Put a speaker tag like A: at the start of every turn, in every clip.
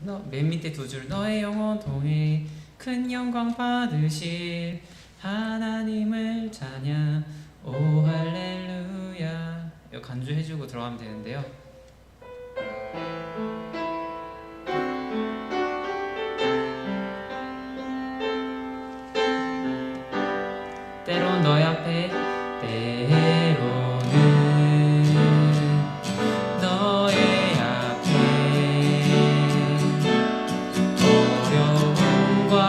A: 맨 밑에 두 줄 너의 영혼 통해 큰 영광 받으실 하나님을 찬양 오 할렐루야. 이거 간주해주고 들어가면 되는데요. 때론 너의 앞에 때로는 너의 앞에 어려움과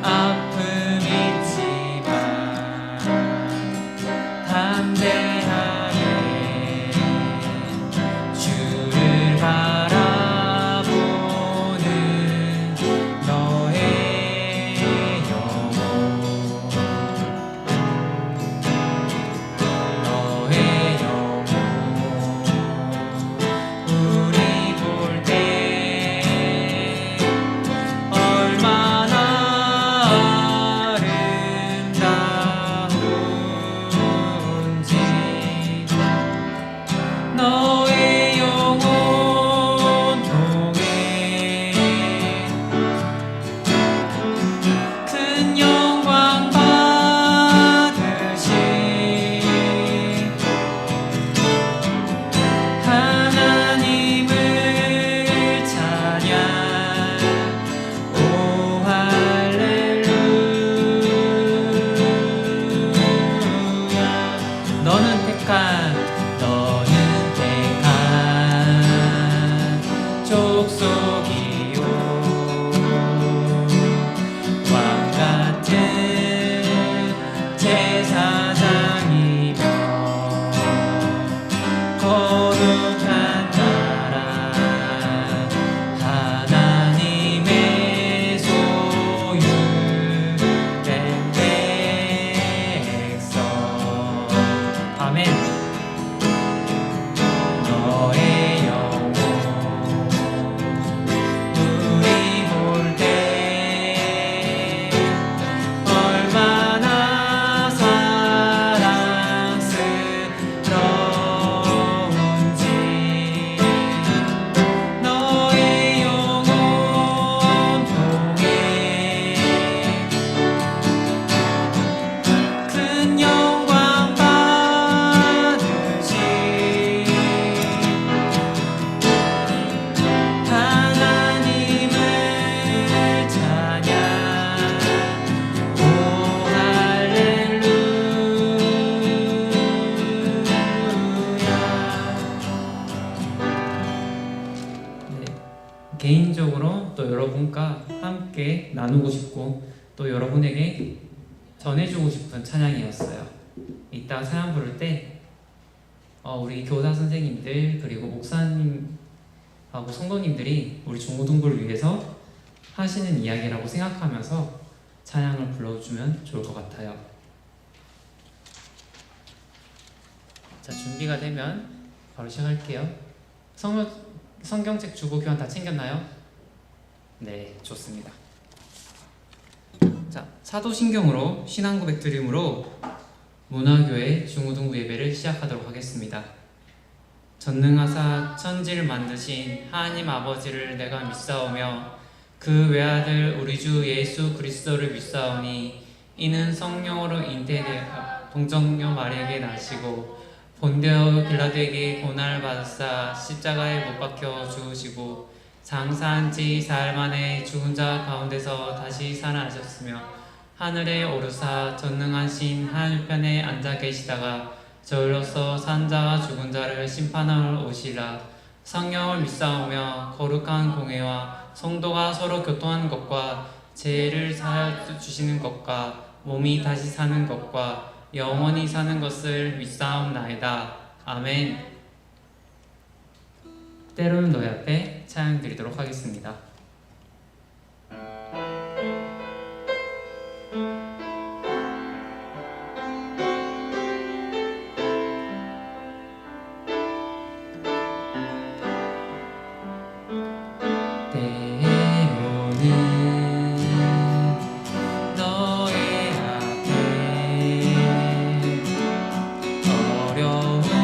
A: 아픔이 있지만 담대하게 주를 바라보는 너의 영혼 너의 영혼 우리 볼 때 얼마나 아름다운지 너의 영혼 통해 큰 영광 받으신 하나님을 찬양 오 할렐루야. 너는 택한 족속이요 왕같은 제사장이며 거룩한 나라 하나님의 소유된 백성. 아멘. 너의 영혼 우리 볼 때 얼마나 사랑스러운지 너의 영혼 통해 큰 영광 받으신 하나님을 찬양 오 할렐루야. 네, 개인적으로 또 여러분과 함께 나누고 싶고 또 여러분에게 전해주고 싶은 찬양이었어요. 이따 찬양 부를 때 우리 교사 선생님들 그리고 목사님하고 성도님들이 우리 중고등부를 위해서 하시는 이야기라고 생각하면서 찬양을 불러주면 좋을 것 같아요. 자, 준비가 되면 바로 시작할게요. 성경책 주보 교환 다 챙겼나요? 네, 좋습니다. 자, 사도신경으로 신앙 고백 드림으로 문화교회 중고등부 예배를 시작하도록 하겠습니다. 전능하사 천지를 만드신 하나님 아버지를 내가 믿사오며 그 외아들 우리 주 예수 그리스도를 믿사오니 이는 성령으로 잉태되어 동정녀 마리아에게 나시고 본디오 빌라도에게 고난을 받으사 십자가에 못 박혀 죽으시고 장사한 지 사흘 만에 죽은 자 가운데서 다시 살아나셨으며 하늘에 오르사 전능하신 하늘편에 앉아 계시다가 저희로서 산 자와 죽은 자를 심판하러 오시라. 성령을 믿사오며 거룩한 공회와 성도가 서로 교통하는 것과 죄를 사하여 주시는 것과 몸이 다시 사는 것과 영원히 사는 것을 믿사옵나이다. 아멘. 때로는 너희 앞에 찬양 드리도록 하겠습니다.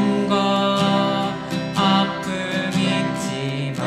A: 어려움과 아픔이 있지만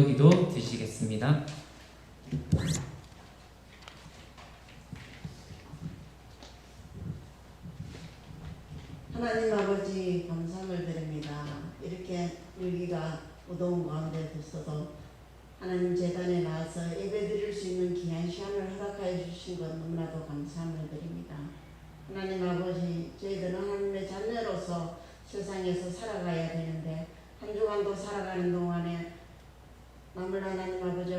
A: 기도 드시겠습니다.
B: 하나님 아버지 감사를 드립니다. 이렇게 일기가 어두운 가운데 있어도 하나님 제단에 나와서 예배드릴 수 있는 귀한 시간을 허락하여 주신 것 너무나도 감사함을 드립니다. 하나님 아버지, 저희들은 하나님의 자녀로서 세상에서 살아가야 되는데 한 주간도 살아가는 동안에 남을 하나님 아버지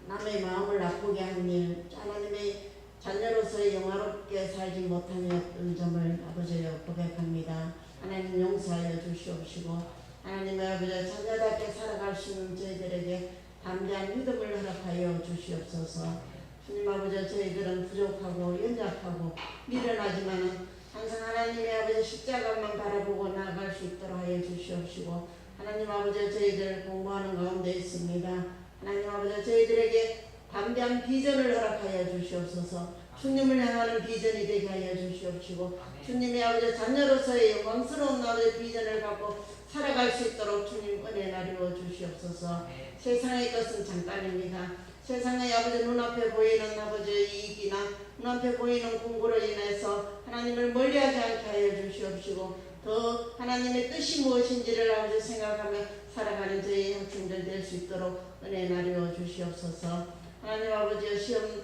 B: 남의 마음을 아프게 한 일, 하나님의 자녀로서 영화롭게 살지 못하였던 점을 아버지여 고백합니다. 하나님 용서하여 주시옵시고 하나님의 아버지 자녀답게 살아갈 수 있는 저희들에게 담대한 믿음을 허락하여 주시옵소서. 주님 아버지, 저희들은 부족하고 연약하고 미련하지만 항상 하나님의 아버지 십자가만 바라보고 나아갈 수 있도록 하여 주시옵시고 하나님 아버지, 저희들 공부하는 가운데 있습니다. 하나님 아버지, 저희들에게 담대한 비전을 허락하여 주시옵소서. 주님을 향하는 비전이 되게 하여 주시옵시고 주님의 아버지 자녀로서의 영광스러운 아버지 비전을 갖고 살아갈 수 있도록 주님 은혜 나누어 주시옵소서. 세상의 것은 잠깐입니다. 세상의 아버지 눈앞에 보이는 아버지의 이익이나 눈앞에 보이는 공부로 인해서 하나님을 멀리하지 않게 하여 주시옵시고 더 하나님의 뜻이 무엇인지를 아버지 생각하며 살아가는 저희 학생들 될 수 있도록 은혜 나누어 주시옵소서. 하나님 아버지, 시험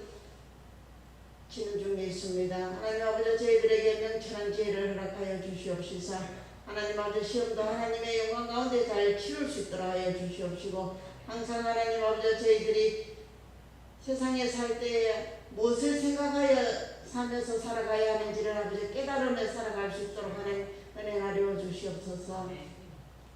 B: 치는 중에 있습니다. 하나님 아버지, 저희들에게 명철한 지혜를 허락하여 주시옵시사 하나님 아버지, 시험도 하나님의 영광 가운데 잘 치룰 수 있도록 하여 주시옵시고 항상 하나님 아버지, 저희들이 세상에 살 때에 무엇을 생각하여 살면서 살아가야 하는지를 아버지 깨달으며 살아갈 수 있도록 하나님 은혜 나누어 주시옵소서.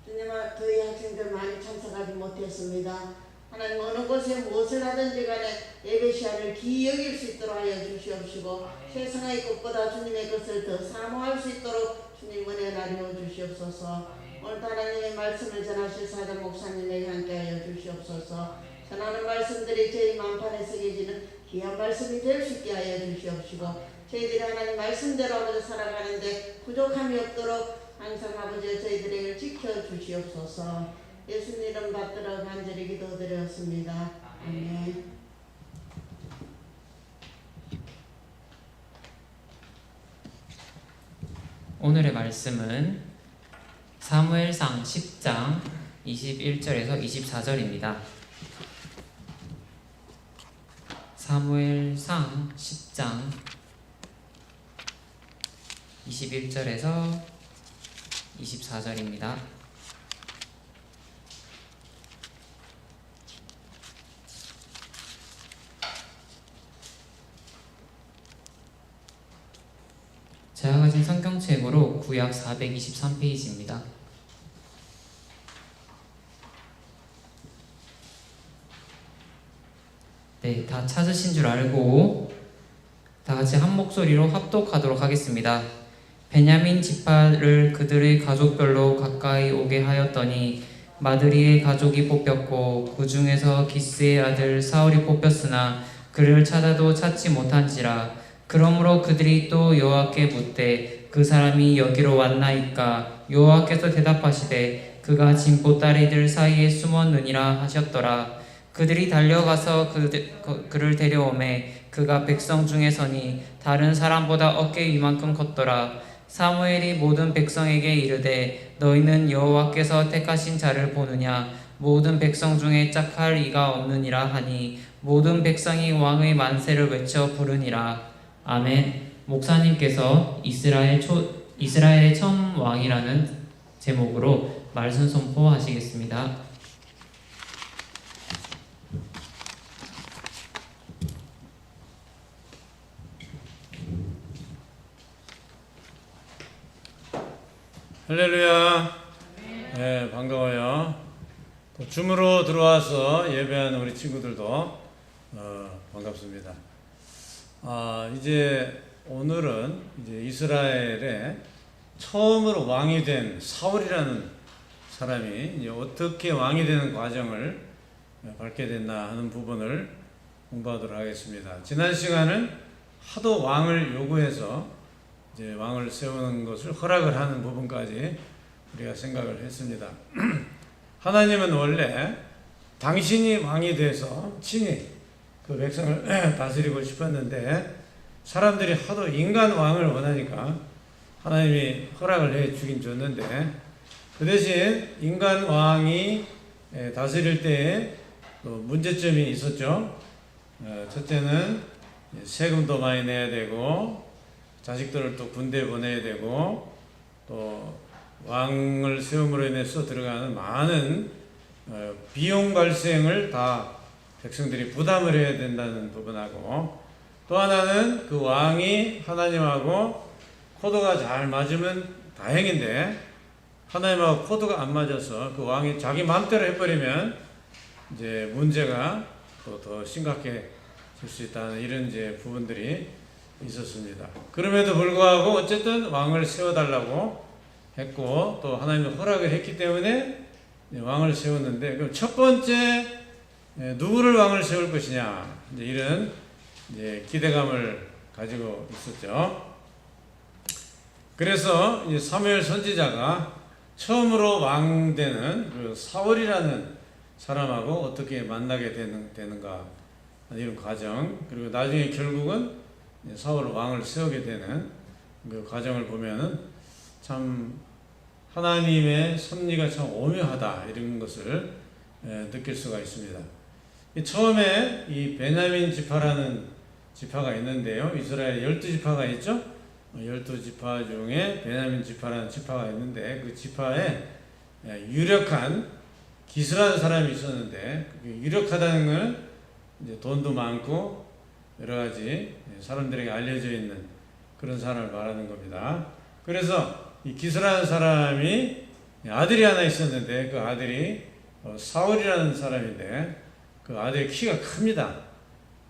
B: 주님, 저희 학생들 많이 참석하지 못했습니다. 하나님 어느 곳에 무엇을 하든지 간에 예배 시간을 기이 여길 수 있도록 하여 주시옵시고 세상의 것보다 주님의 것을 더 사모할 수 있도록 주님 은혜 나누어 주시옵소서. 오늘도 하나님의 말씀을 전하실 사장 목사님에게 함께하여 주시옵소서. 전하는 말씀들이 저희 만판에 새겨지는 귀한 말씀이 될 수 있게 하여 주시옵시고 저희들이 하나님 말씀대로 아버지 살아가는데 부족함이 없도록 항상 아버지 저희들에게 지켜주시옵소서. 예수님 이름 받들어 간절히 기도드렸습니다. 아멘.
A: 오늘의 말씀은 사무엘상 10장 21절에서 24절입니다. 사무엘상 10장 21절에서 24절입니다. 제가 가진 성경책으로 구약 423페이지입니다. 네, 다 찾으신 줄 알고 다 같이 한 목소리로 합독하도록 하겠습니다. 베냐민 지파를 그들의 가족별로 가까이 오게 하였더니 마드리의 가족이 뽑혔고 그 중에서 기스의 아들 사울이 뽑혔으나 그를 찾아도 찾지 못한지라. 그러므로 그들이 또 여호와께 묻되 그 사람이 여기로 왔나이까. 여호와께서 대답하시되 그가 진보다리들 사이에 숨었느니라 하셨더라. 그들이 달려가서 그를 데려오매 그가 백성 중에서니 다른 사람보다 어깨 위만큼 컸더라. 사무엘이 모든 백성에게 이르되 너희는 여호와께서 택하신 자를 보느냐. 모든 백성 중에 짝할 이가 없느니라 하니 모든 백성이 왕의 만세를 외쳐 부르니라. 아멘. 목사님께서 이스라엘의 처음 왕이라는 제목으로 말씀 선포하시겠습니다.
C: 할렐루야. 네, 반가워요. 또 줌으로 들어와서 예배하는 우리 친구들도 반갑습니다. 이제 오늘은 이제 이스라엘의 처음으로 왕이 된 사울이라는 사람이 이제 어떻게 왕이 되는 과정을 밟게 됐나 하는 부분을 공부하도록 하겠습니다. 지난 시간은 하도 왕을 요구해서 이제 왕을 세우는 것을 허락을 하는 부분까지 우리가 생각을 했습니다. 하나님은 원래 당신이 왕이 돼서 친히 그 백성을 다스리고 싶었는데 사람들이 하도 인간 왕을 원하니까 하나님이 허락을 해 주긴 줬는데 그 대신 인간 왕이 다스릴 때에 문제점이 있었죠. 첫째는 세금도 많이 내야 되고 자식들을 또 군대 보내야 되고 또 왕을 세움으로 인해서 들어가는 많은 비용 발생을 다 백성들이 부담을 해야 된다는 부분하고 또 하나는 그 왕이 하나님하고 코드가 잘 맞으면 다행인데 하나님하고 코드가 안 맞아서 그 왕이 자기 마음대로 해버리면 이제 문제가 또 더 심각해질 수 있다는 이런 이제 부분들이 있었습니다. 그럼에도 불구하고 어쨌든 왕을 세워달라고 했고 또 하나님이 허락을 했기 때문에 왕을 세웠는데 그럼 첫 번째 누구를 왕을 세울 것이냐 이제 이런 이제 기대감을 가지고 있었죠. 그래서 이제 사무엘 선지자가 처음으로 왕 되는 그 사울이라는 사람하고 어떻게 만나게 되는가 이런 과정 그리고 나중에 결국은 사울 왕을 세우게 되는 그 과정을 보면은 참 하나님의 섭리가 참 오묘하다 이런 것을 느낄 수가 있습니다. 처음에 이 베냐민 지파라는 지파가 있는데요. 이스라엘 12지파가 있죠. 12지파 중에 베냐민 지파라는 지파가 있는데 그 지파에 유력한 기스라는 사람이 있었는데 유력하다는 것은 이제 돈도 많고 여러 가지 사람들에게 알려져 있는 그런 사람을 말하는 겁니다. 그래서 이 기스라는 사람이 아들이 하나 있었는데 그 아들이 사울이라는 사람인데 그 아들의 키가 큽니다.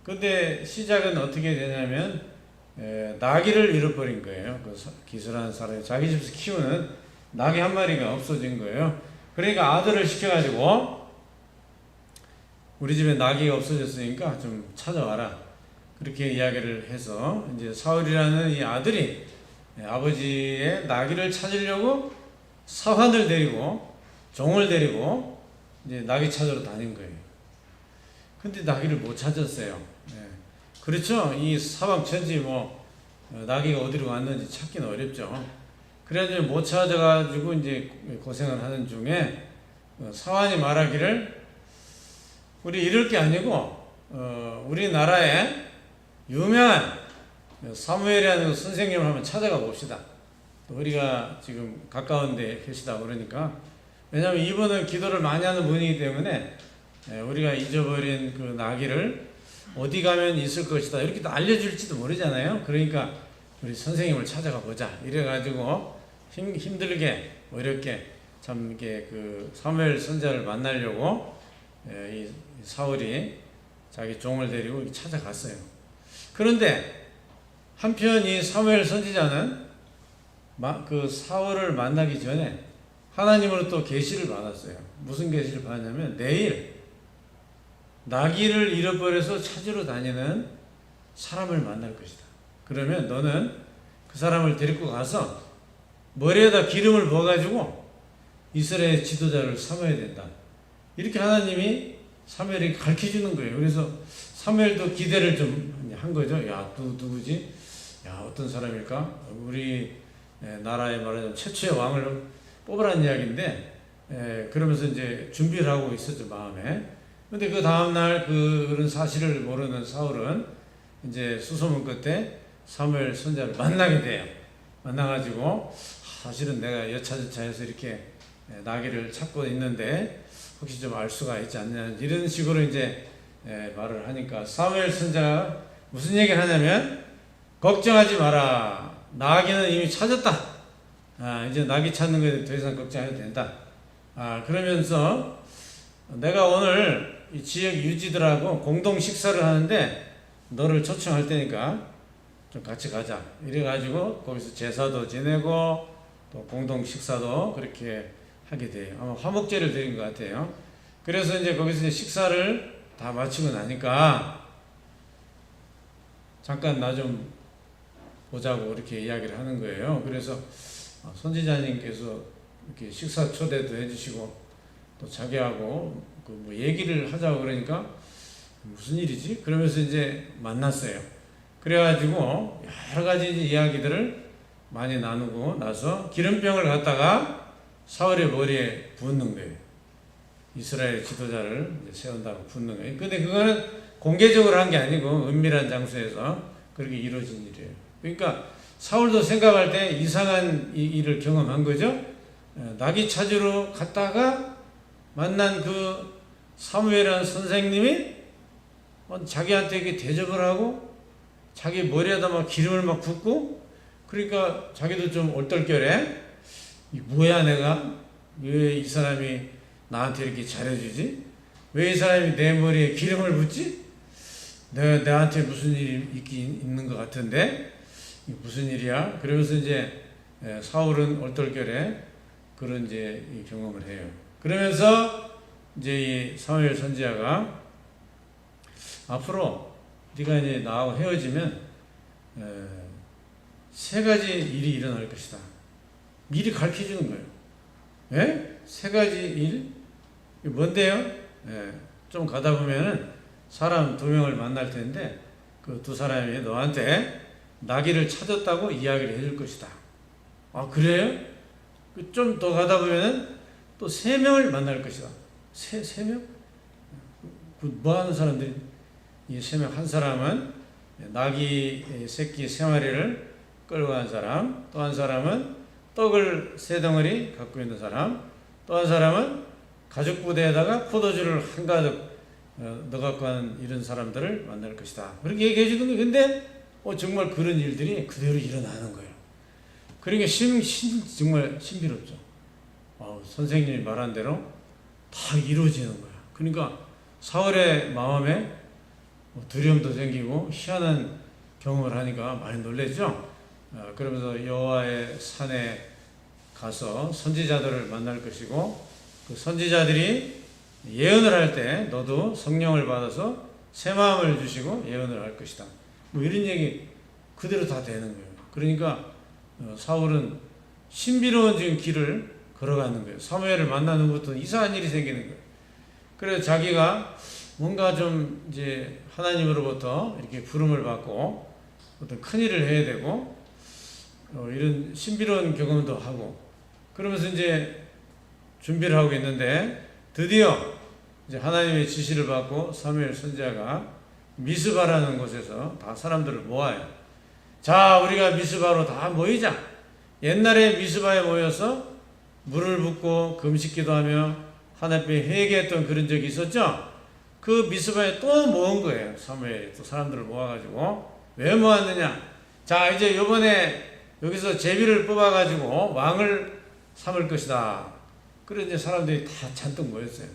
C: 근데 시작은 어떻게 되냐면 나귀를 잃어버린 거예요. 그 기스라는 사람이 자기 집에서 키우는 나귀 한 마리가 없어진 거예요. 그러니까 아들을 시켜가지고 우리 집에 나귀가 없어졌으니까 좀 찾아와라. 그렇게 이야기를 해서 이제 사울이라는 이 아들이 아버지의 나귀를 찾으려고 사환을 데리고 종을 데리고 이제 나귀 찾으러 다닌 거예요. 근데 나귀를 못 찾았어요. 그렇죠. 이 사방천지 나귀가 어디로 갔는지 찾기는 어렵죠. 그래가지고 못 찾아가지고 이제 고생을 하는 중에 사환이 말하기를 우리 이럴 게 아니고 우리나라에 유명한 사무엘이라는 선생님을 한번 찾아가 봅시다. 우리가 지금 가까운 데 계시다 그러니까 왜냐하면 이분은 기도를 많이 하는 분이기 때문에 우리가 잊어버린 그 나귀를 어디 가면 있을 것이다 이렇게 또 알려줄지도 모르잖아요. 그러니까 우리 선생님을 찾아가 보자 이래가지고 힘들게 어렵게 참 이렇게 그 사무엘 선지자를 만나려고 이 사울이 자기 종을 데리고 찾아갔어요. 그런데 한편 이 사무엘 선지자는 그 사울을 만나기 전에 하나님으로 또 계시를 받았어요. 무슨 계시를 받았냐면 내일 나귀를 잃어버려서 찾으러 다니는 사람을 만날 것이다. 그러면 너는 그 사람을 데리고 가서 머리에다 기름을 부어가지고 이스라엘 지도자를 삼아야 된다. 이렇게 하나님이 사무엘에게 가르쳐주는 거예요. 그래서 사무엘도 기대를 좀 한 거죠. 야, 누구지? 야, 어떤 사람일까? 우리 나라에 말하자면 최초의 왕을 뽑으라는 이야기인데, 그러면서 이제 준비를 하고 있었죠, 마음에. 근데 그 다음날 그런 사실을 모르는 사울은 이제 수소문 끝에 사무엘 선지자를 만나게 돼요. 만나가지고, 사실은 내가 여차저차해서 이렇게 나귀를 찾고 있는데, 혹시 좀 알 수가 있지 않냐, 이런 식으로 이제 말을 하니까 사무엘 선지자가 무슨 얘기를 하냐면, 걱정하지 마라. 나귀는 이미 찾았다. 이제 나귀 찾는 거에 더 이상 걱정 안 해도 된다. 그러면서 내가 오늘 이 지역 유지들하고 공동 식사를 하는데 너를 초청할 테니까 좀 같이 가자. 이래가지고 거기서 제사도 지내고 또 공동 식사도 그렇게 하게 돼요. 아마 화목제를 드린 것 같아요. 그래서 이제 거기서 이제 식사를 다 마치고 나니까 잠깐 나 좀 보자고 이렇게 이야기를 하는 거예요. 그래서 선지자님께서 이렇게 식사 초대도 해주시고 또 자기하고 뭐 얘기를 하자고 그러니까 무슨 일이지? 그러면서 이제 만났어요. 그래가지고 여러 가지 이제 이야기들을 많이 나누고 나서 기름병을 갖다가 사울의 머리에 붓는 거예요. 이스라엘 지도자를 세운다고 붓는 거예요. 근데 그거는 공개적으로 한 게 아니고 은밀한 장소에서 그렇게 이루어진 일이에요. 그러니까 사울도 생각할 때 이상한 일을 경험한 거죠. 나귀 찾으러 갔다가 만난 그 사무엘이라는 선생님이 자기한테 이렇게 대접을 하고 자기 머리에다 막 기름을 막 붓고 그러니까 자기도 좀 얼떨결에 뭐야 내가 왜 이 사람이 나한테 이렇게 잘해주지? 왜 이 사람이 내 머리에 기름을 붓지? 내한테 무슨 일이 있는 것 같은데 무슨 일이야? 그러면서 이제 사울은 얼떨결에 그런 이제 경험을 해요. 그러면서 이제 이 사무엘 선지자가 앞으로 네가 이제 나하고 헤어지면 세 가지 일이 일어날 것이다. 미리 가르쳐 주는 거예요. 예? 세 가지 일? 뭔데요? 예. 좀 가다 보면은 사람 두 명을 만날 텐데 그 두 사람이 너한테 나귀를 찾았다고 이야기를 해줄 것이다. 아, 그래요? 좀 더 가다 보면은 또 세 명을 만날 것이다. 세 명? 뭐 하는 사람들이? 이 세 명, 한 사람은 나귀 새끼 세 마리를 끌고 간 사람, 또 한 사람은 떡을 세 덩어리 갖고 있는 사람, 또 한 사람은 가죽 부대에다가 포도주를 한가득 넣어 갖고 가는 이런 사람들을 만날 것이다. 그렇게 얘기해 주는 거예요. 근데 정말 그런 일들이 그대로 일어나는 거예요. 그러니까 정말 신비롭죠. 선생님이 말한 대로 다 이루어지는 거야. 그러니까 사울의 마음에 두려움도 생기고 희한한 경험을 하니까 많이 놀랬죠. 그러면서 여호와의 산에 가서 선지자들을 만날 것이고 그 선지자들이 예언을 할 때 너도 성령을 받아서 새 마음을 주시고 예언을 할 것이다. 뭐 이런 얘기 그대로 다 되는 거예요. 그러니까 사울은 신비로운 지금 길을 걸어가는 거예요. 사무엘을 만나는 것부터 이상한 일이 생기는 거예요. 그래서 자기가 뭔가 좀 이제 하나님으로부터 이렇게 부름을 받고 어떤 큰 일을 해야 되고 이런 신비로운 경험도 하고 그러면서 이제 준비를 하고 있는데 드디어 이제 하나님의 지시를 받고 사무엘 선지자가 미스바라는 곳에서 다 사람들을 모아요. 자, 우리가 미스바로 다 모이자. 옛날에 미스바에 모여서 물을 붓고 금식기도하며 하나님 앞에 회개했던 그런 적이 있었죠. 그 미스바에 또 모은 거예요. 사무엘이 또 사람들을 모아가지고 왜 모았느냐? 자, 이제 이번에 여기서 제비를 뽑아가지고 왕을 삼을 것이다. 그래서 이제 사람들이 다 잔뜩 모였어요.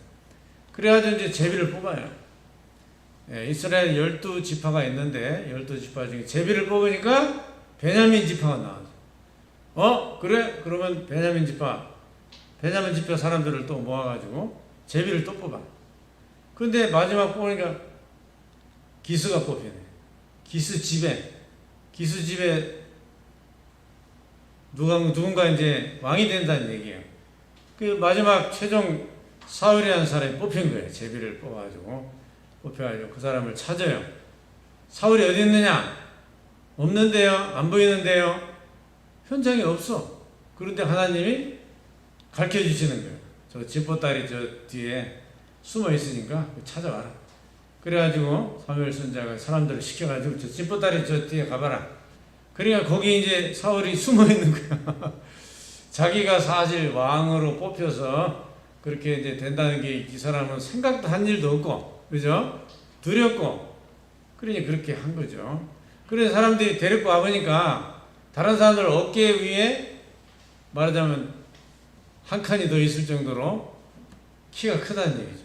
C: 그래가지고 이제 제비를 뽑아요. 이스라엘 12지파가 있는데 12지파 중에 제비를 뽑으니까 베냐민 지파가 나왔어요. 그래? 그러면 베냐민 지파 사람들을 또 모아가지고 제비를 또 뽑아. 근데 마지막 뽑으니까 기스가 뽑히네. 기스 집에 누군가 이제 왕이 된다는 얘기예요. 그 마지막 최종 사울이라는 사람이 뽑힌 거예요. 제비를 뽑아가지고 그 사람을 찾아요. 사울이 어디 있느냐? 없는데요. 안 보이는데요. 현장에 없어. 그런데 하나님이 가르쳐 주시는 거예요. 저 집보따리 저 뒤에 숨어 있으니까 찾아와라. 그래가지고 사무엘 선지자가 사람들을 시켜가지고 저 집보따리 저 뒤에 가봐라. 그러니까 거기 이제 사울이 숨어 있는 거야. 자기가 사실 왕으로 뽑혀서 그렇게 이제 된다는 게 이 사람은 생각도 한 일도 없고, 그죠? 두렵고, 그러니 그렇게 한 거죠. 그래서 사람들이 데리고 와보니까 다른 사람들 어깨 위에 말하자면 한 칸이 더 있을 정도로 키가 크다는 얘기죠.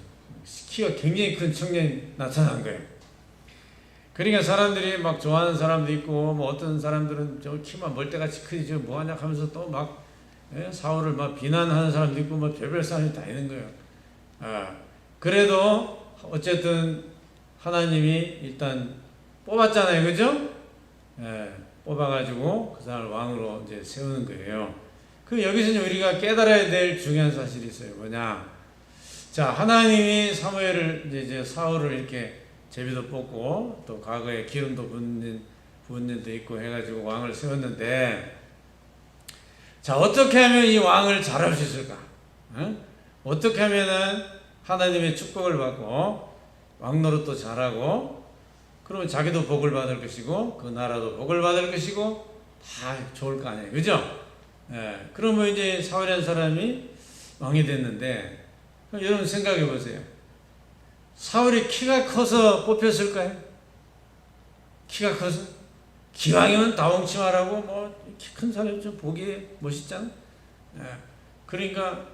C: 키가 굉장히 큰 청년이 나타난 거예요. 그러니까 사람들이 막 좋아하는 사람도 있고, 뭐 어떤 사람들은 저 키만 멀대같이 크지, 저 뭐하냐 하면서 또 막 사울을 막 비난하는 사람도 있고, 뭐 별별 사람이 다 있는 거예요. 그래도 어쨌든 하나님이 일단 뽑았잖아요, 그죠? 뽑아가지고 그 사람을 왕으로 이제 세우는 거예요. 그 여기서 우리가 깨달아야 될 중요한 사실이 있어요. 뭐냐? 자, 하나님이 사무엘을 이제 사울을 이렇게 제비도 뽑고 또 과거에 기름도 부은 일도 있고 해가지고 왕을 세웠는데, 자, 어떻게 하면 이 왕을 잘할 수 있을까? 어떻게 하면은 하나님의 축복을 받고 왕 노릇도 잘하고, 그러면 자기도 복을 받을 것이고 그 나라도 복을 받을 것이고 다 좋을 거 아니에요, 그죠? 예, 그러면 이제 사울이라는 사람이 왕이 됐는데, 그럼 여러분 생각해 보세요. 사울이 키가 커서 뽑혔을까요? 키가 커서? 기왕이면 다홍치마라고 뭐 키 큰 사람이 좀 보기에 멋있잖아. 예, 그러니까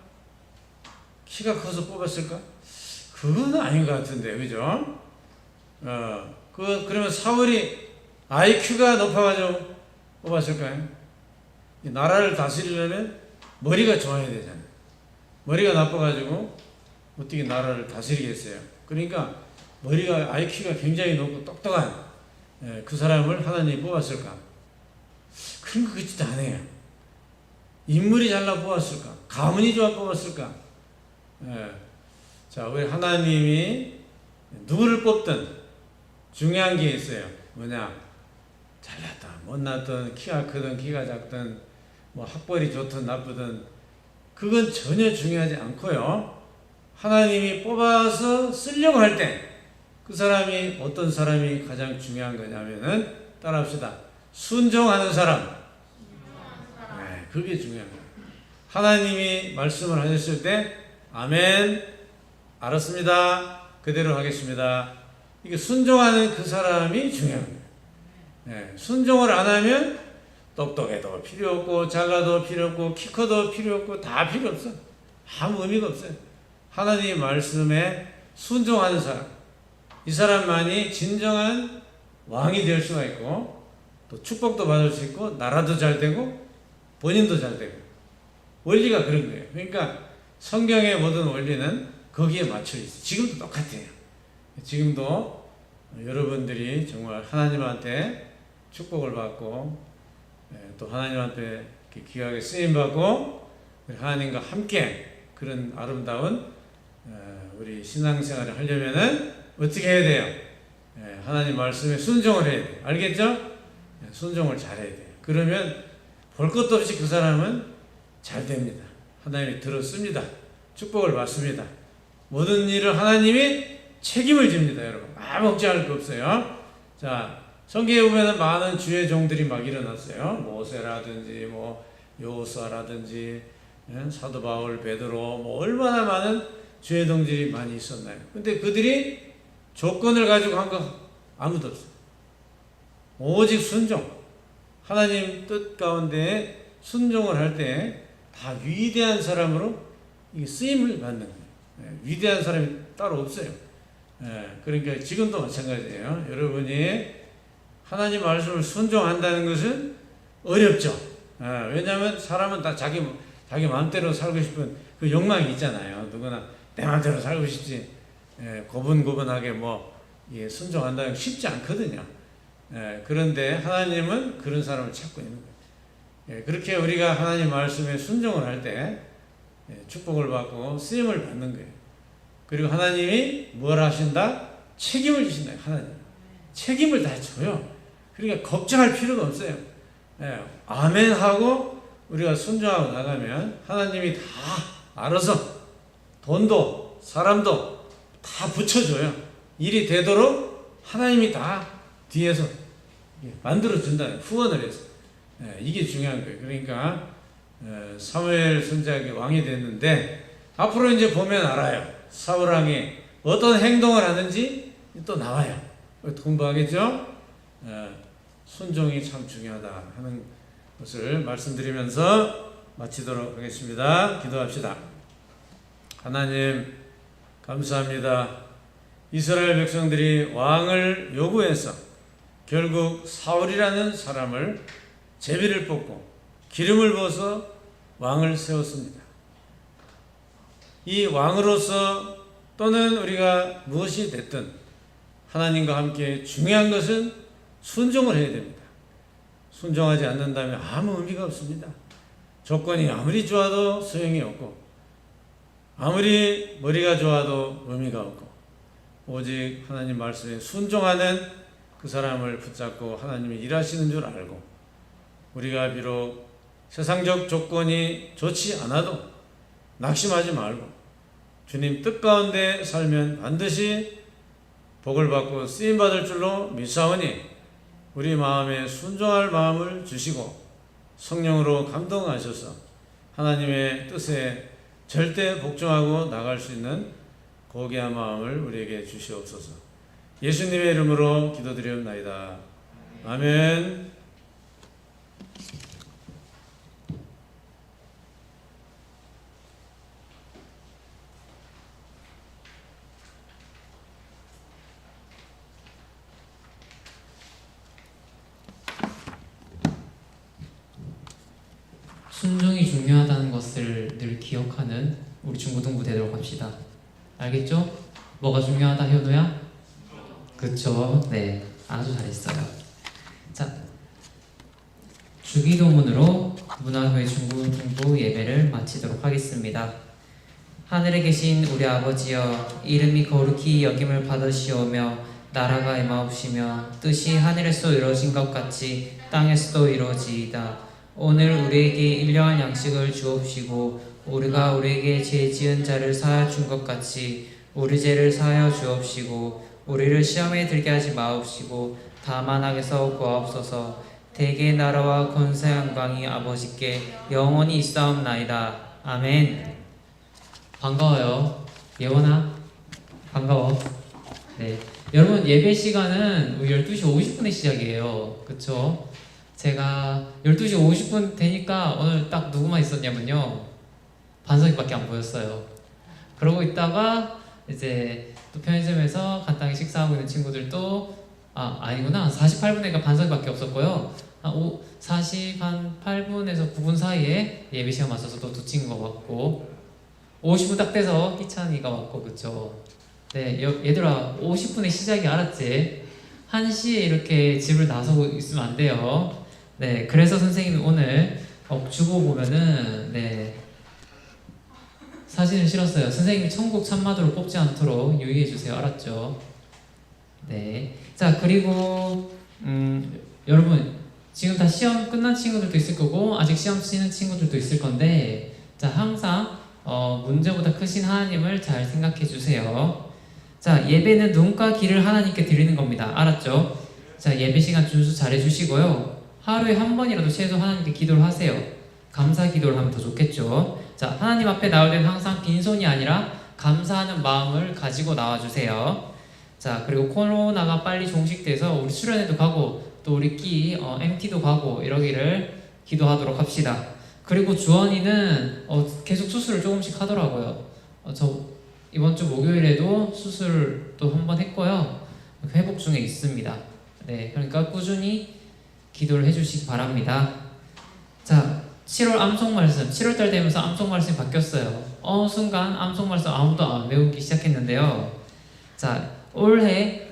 C: 키가 커서 뽑았을까? 그건 아닌 것 같은데, 그죠? 그러면 사울이 IQ가 높아가지고 뽑았을까요? 이 나라를 다스리려면 머리가 좋아야 되잖아요. 머리가 나빠가지고 어떻게 나라를 다스리겠어요? 그러니까 머리가 IQ가 굉장히 높고 똑똑한 그 사람을 하나님이 뽑았을까? 그런 것 같지도 않아요. 인물이 잘나 뽑았을까? 가문이 좋아 뽑았을까? 자, 우리 하나님이 누구를 뽑든 중요한 게 있어요. 뭐냐? 잘났다, 못났든, 키가 크든 키가 작든, 뭐 학벌이 좋든 나쁘든, 그건 전혀 중요하지 않고요. 하나님이 뽑아서 쓰려고 할 때 그 사람이 어떤 사람이 가장 중요한 거냐면은, 따라합시다. 순종하는 사람. 네, 그게 중요한 거예요. 하나님이 말씀을 하셨을 때 아멘, 알았습니다, 그대로 하겠습니다, 이게 순종하는 그 사람이 중요한 거예요. 네, 순종을 안 하면 똑똑해도 필요 없고 잘나도 필요 없고 키 커도 필요 없고 다 필요 없어. 아무 의미가 없어요. 하나님의 말씀에 순종하는 사람, 이 사람만이 진정한 왕이 될 수가 있고 또 축복도 받을 수 있고 나라도 잘 되고 본인도 잘 되고, 원리가 그런 거예요. 그러니까 성경의 모든 원리는 거기에 맞춰 있어요. 지금도 똑같아요. 지금도 여러분들이 정말 하나님한테 축복을 받고 또 하나님한테 귀하게 쓰임받고 하나님과 함께 그런 아름다운 우리 신앙생활을 하려면은 어떻게 해야 돼요? 하나님 말씀에 순종을 해야 돼요. 알겠죠? 순종을 잘해야 돼요. 그러면 볼 것도 없이 그 사람은 잘 됩니다. 하나님이 들었습니다. 축복을 받습니다. 모든 일을 하나님이 책임을 집니다, 여러분. 아무 걱정할 거 없어요. 자, 성경에 보면 많은 주의 종들이 막 일어났어요. 모세라든지 뭐 요호수아라든지 사도 바울, 베드로, 뭐 얼마나 많은 주의 종들이 많이 있었나요? 근데 그들이 조건을 가지고 한 거 아무도 없어요. 오직 순종. 하나님 뜻 가운데 순종을 할 때 다 위대한 사람으로 쓰임을 받는 거예요. 위대한 사람이 따로 없어요. 그러니까 지금도 마찬가지예요. 여러분이 하나님 말씀을 순종한다는 것은 어렵죠. 왜냐하면 사람은 다 자기 마음대로 살고 싶은 그 욕망이 있잖아요. 누구나 내 마음대로 살고 싶지, 고분고분하게 순종한다는 건 쉽지 않거든요. 그런데 하나님은 그런 사람을 찾고 있는 거예요. 그렇게 우리가 하나님 말씀에 순종을 할 때 축복을 받고 쓰임을 받는 거예요. 그리고 하나님이 뭘 하신다? 책임을 주신다. 하나님 책임을 다 져요. 그러니까 걱정할 필요가 없어요. 아멘 하고 우리가 순종하고 나가면 하나님이 다 알아서 돈도 사람도 다 붙여줘요. 일이 되도록 하나님이 다 뒤에서 만들어준다. 후원을 해서. 이게 중요한 거예요. 그러니까 사무엘 선지자가 왕이 됐는데 앞으로 이제 보면 알아요. 사울 왕이 어떤 행동을 하는지 또 나와요. 공부하겠죠? 순종이 참 중요하다 하는 것을 말씀드리면서 마치도록 하겠습니다. 기도합시다. 하나님 감사합니다. 이스라엘 백성들이 왕을 요구해서 결국 사울이라는 사람을 제비를 뽑고 기름을 부어서 왕을 세웠습니다. 이 왕으로서 또는 우리가 무엇이 됐든 하나님과 함께 중요한 것은 순종을 해야 됩니다. 순종하지 않는다면 아무 의미가 없습니다. 조건이 아무리 좋아도 소용이 없고 아무리 머리가 좋아도 의미가 없고 오직 하나님 말씀에 순종하는 그 사람을 붙잡고 하나님이 일하시는 줄 알고 우리가 비록 세상적 조건이 좋지 않아도 낙심하지 말고 주님 뜻 가운데 살면 반드시 복을 받고 쓰임받을 줄로 믿사오니 우리 마음에 순종할 마음을 주시고 성령으로 감동하셔서 하나님의 뜻에 절대 복종하고 나갈 수 있는 고귀한 마음을 우리에게 주시옵소서. 예수님의 이름으로 기도드리옵나이다. 아멘.
A: 순종이 중요하다는 것을 늘 기억하는 우리 중고등부 되도록 합시다. 알겠죠? 뭐가 중요하다, 현우야? 그쵸? 네, 아주 잘했어요. 자, 주기도문으로 문화회 중고등부 예배를 마치도록 하겠습니다. 하늘에 계신 우리 아버지여, 이름이 거룩히 여김을 받으시오며 나라가 임하옵시며 뜻이 하늘에서 이루어진 것 같이 땅에서도 이루어지이다. 오늘 우리에게 일용할 양식을 주옵시고 우리가 우리에게 죄 지은 자를 사하여 준 것 같이 우리 죄를 사하여 주옵시고 우리를 시험에 들게 하지 마옵시고 다만 악에서 구하옵소서. 대개의 나라와 권세 영광이 아버지께 영원히 있사옵나이다. 아멘. 반가워요. 예원아 반가워. 네, 여러분 예배 시간은 12시 50분에 시작이에요. 그쵸? 제가 12시 50분 되니까 오늘 딱 누구만 있었냐면요, 반석이밖에 안 보였어요. 그러고 있다가 이제 또 편의점에서 간단히 식사하고 있는 친구들도 아니구나, 48분에가 반석이밖에 없었고요. 48분에서 9분 사이에 예배 시간 맞춰서 또 두 친구가 왔고 50분 딱 돼서 희찬이가 왔고. 그쵸? 네, 얘들아 50분에 시작이, 알았지? 1시에 이렇게 집을 나서고 있으면 안 돼요. 네, 그래서 선생님이 오늘 주보 보면은 사진을 실었어요. 선생님이 천국 참마도로 뽑지 않도록 유의해 주세요. 알았죠? 네. 자, 그리고 여러분 지금 다 시험 끝난 친구들도 있을 거고 아직 시험 치는 친구들도 있을 건데, 자, 항상 문제보다 크신 하나님을 잘 생각해 주세요. 자, 예배는 눈과 귀를 하나님께 드리는 겁니다. 알았죠? 자, 예배 시간 준수 잘 해주시고요. 하루에 한 번이라도 최소 하나님께 기도를 하세요. 감사 기도를 하면 더 좋겠죠. 자, 하나님 앞에 나올 때는 항상 빈손이 아니라 감사하는 마음을 가지고 나와주세요. 자, 그리고 코로나가 빨리 종식돼서 우리 수련회도 가고 또 우리 MT도 가고 이러기를 기도하도록 합시다. 그리고 주원이는 계속 수술을 조금씩 하더라고요. 저 이번 주 목요일에도 수술 또 한 번 했고요. 회복 중에 있습니다. 네, 그러니까 꾸준히 기도를 해주시기 바랍니다. 자, 7월 암송 말씀, 7월달 되면서 암송 말씀이 바뀌었어요. 순간 암송 말씀 아무도 안 배우기 시작했는데요. 자, 올해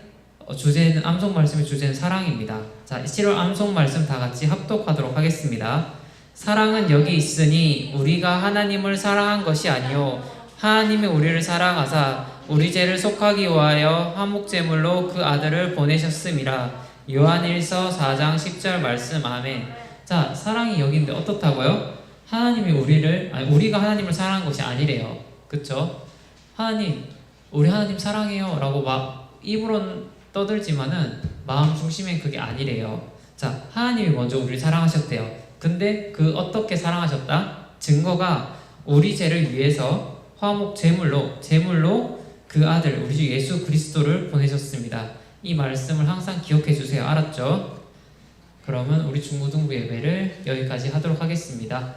A: 주제는, 암송 말씀의 주제는 사랑입니다. 자, 7월 암송 말씀 다 같이 합독하도록 하겠습니다. 사랑은 여기 있으니 우리가 하나님을 사랑한 것이 아니요 하나님이 우리를 사랑하사 우리 죄를 속하기 위하여 화목제물로 그 아들을 보내셨음이라. 요한일서 4장 10절 말씀. 아멘. 자, 사랑이 여기인데 어떻다고요? 우리가 하나님을 사랑한 것이 아니래요. 그쵸? 우리 하나님 사랑해요 라고 막 입으로는 떠들지만은 마음 중심엔 그게 아니래요. 자, 하나님이 먼저 우리를 사랑하셨대요. 근데 어떻게 사랑하셨다? 증거가 우리 죄를 위해서 화목 제물로 그 아들 우리 주 예수 그리스도를 보내셨습니다. 이 말씀을 항상 기억해 주세요. 알았죠? 그러면 우리 중고등부 예배를 여기까지 하도록 하겠습니다.